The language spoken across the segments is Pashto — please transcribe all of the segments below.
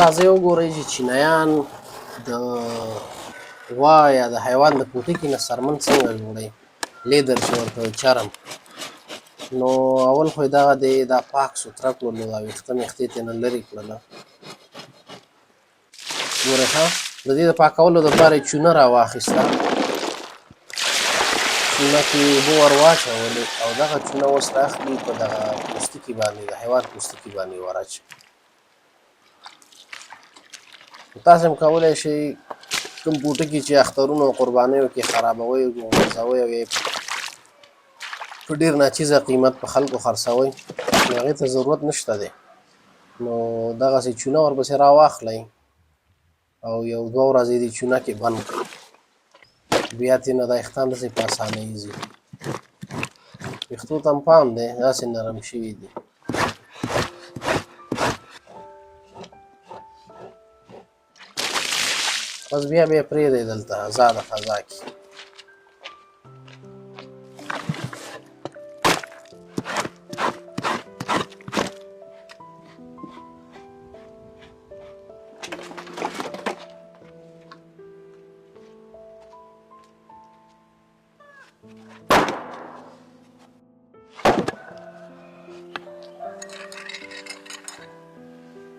راځئ وګورئ چې چینایان د غوا یا د حیوان د پوټکي نه څرمن څنګه جوړوي، لیدر چې ورته وایي چرم. نو اول خو یې دغه دی دا پاک سوتره کړلو، دا ویښته میښتې ترېنه لرې کړله. ګورئ ښه، د دې د پاکولو دپاره یې چونه راواخیسته، چونه کې یې اوبه ور واچولې او دغه چونه اوس رااخلي په دغه پوستکي باندې، د حیوان پوستکي باندې ور اچوي. تاسې هم کولی شئ کوم پوټکي چې اخترونو او قربانیو کې خرابوئ غورځوئ او یې په ډېر ناچیزه قیمت په خلکو خرڅوئ، نو هغې ته ضرورت نشته دی. نو دغسې چونه ورپسې راواخلئ او یو دوه ورځې دې چونه کې بند کړئ، بیا ترېنه دا ویښتان داسې په اسانۍ ځي. ویښتو ته هم پام دی، داسې نرم شوي دي. بس بیا به یې پرېږدئ دلته ازاده فضا کې.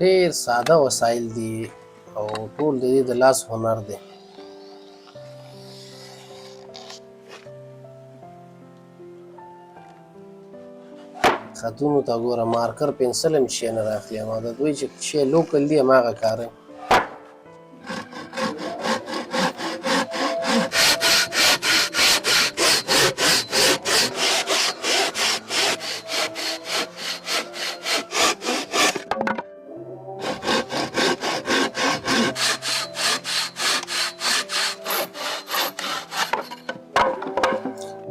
ډېر ساده وسایل دي او ټول د دې د لاس هنر دی. خطونو ته ګوره، مارکر پنسل هم شی نه رااخلي، اما د دوی چې شی لوکل دي هماغه کاروي.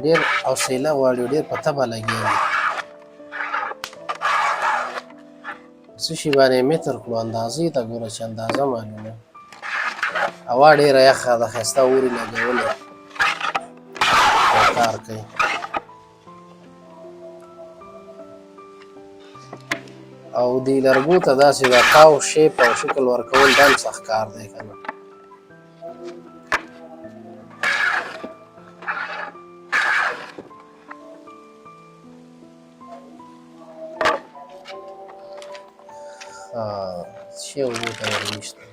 ډېر حوصله غواړي او ډېر په طبع لګیا دي. څه شي باندې یې متر کړو، اندازې ته ګوره چې اندازه معلومه. هوا ډېره یخه ده، ښایسته اور یې لګولی او کار کوي. او دې لرګو ته داسې د تاو شیپ او شکل ورکول دا هم سخت کار دی که نه. شی اوبو ته ور ویشتل.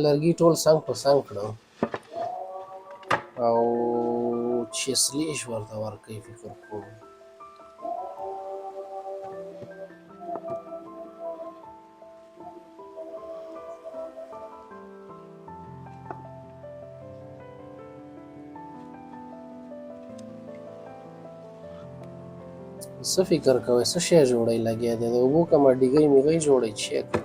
لرګي ټول څنګ په څنګ کړم او چې سلیش ورته ورکوي فکر کوم. څه فکر کوئ څه شی جوړی لګیا دی؟ د اوبو کومه ډیګۍ میګۍ جوړی چې شی کوي؟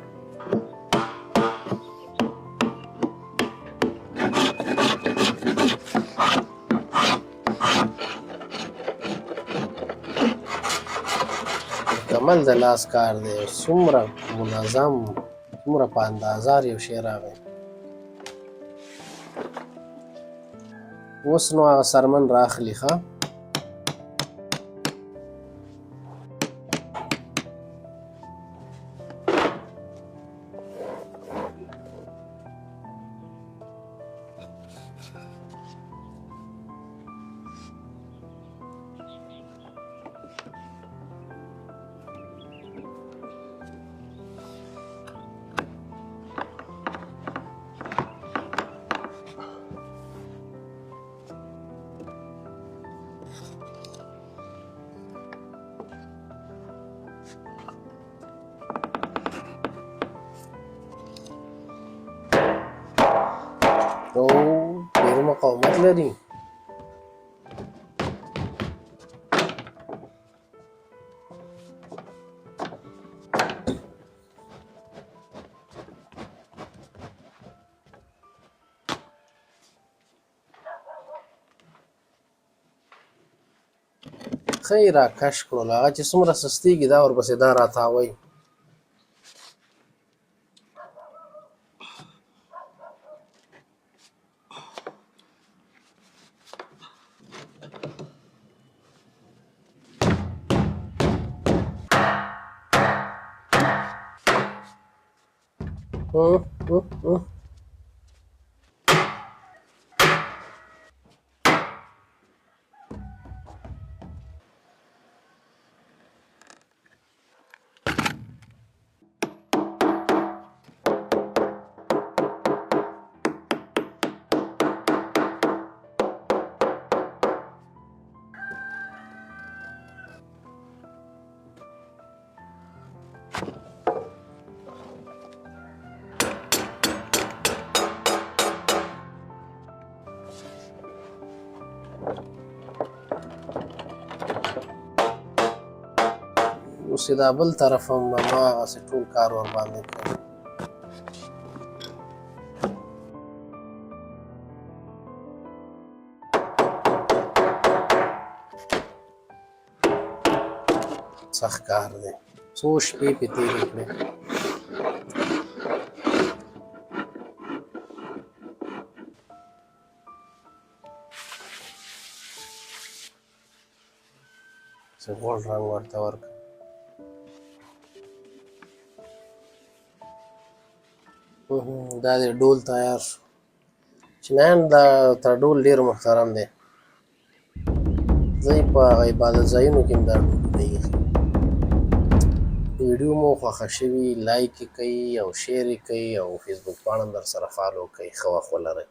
کمل د لاس کار دی، څومره منظم، څومره په اندازار یو شی راغی. اوس نو هغه څرمن رااخلي ښه. او ډېر مقاومت لري. ښه یې راکش کړلو، هغه چې څومره سستېږي دا ورپسې دا راتاوی. اوس یې دا بل طرف هم هماغسې ټول کار ورباندې کوي. سخت کار دی، څو شپې پې تېرې کړې. څه غوړ رنګ ورته ورکړه. دا دی ډول تیار شو. چینایان دا تر ډول ډېر محترم دی. ځای په عبادت ځایونو کې هم دا ډولونه ایښي. ویډیو مو خوښه شوي لایک یې کوئ او شیر یې کوئ او فیسبوک پاڼه هم در سره فالو کوئ. ښه وخت ولرئ.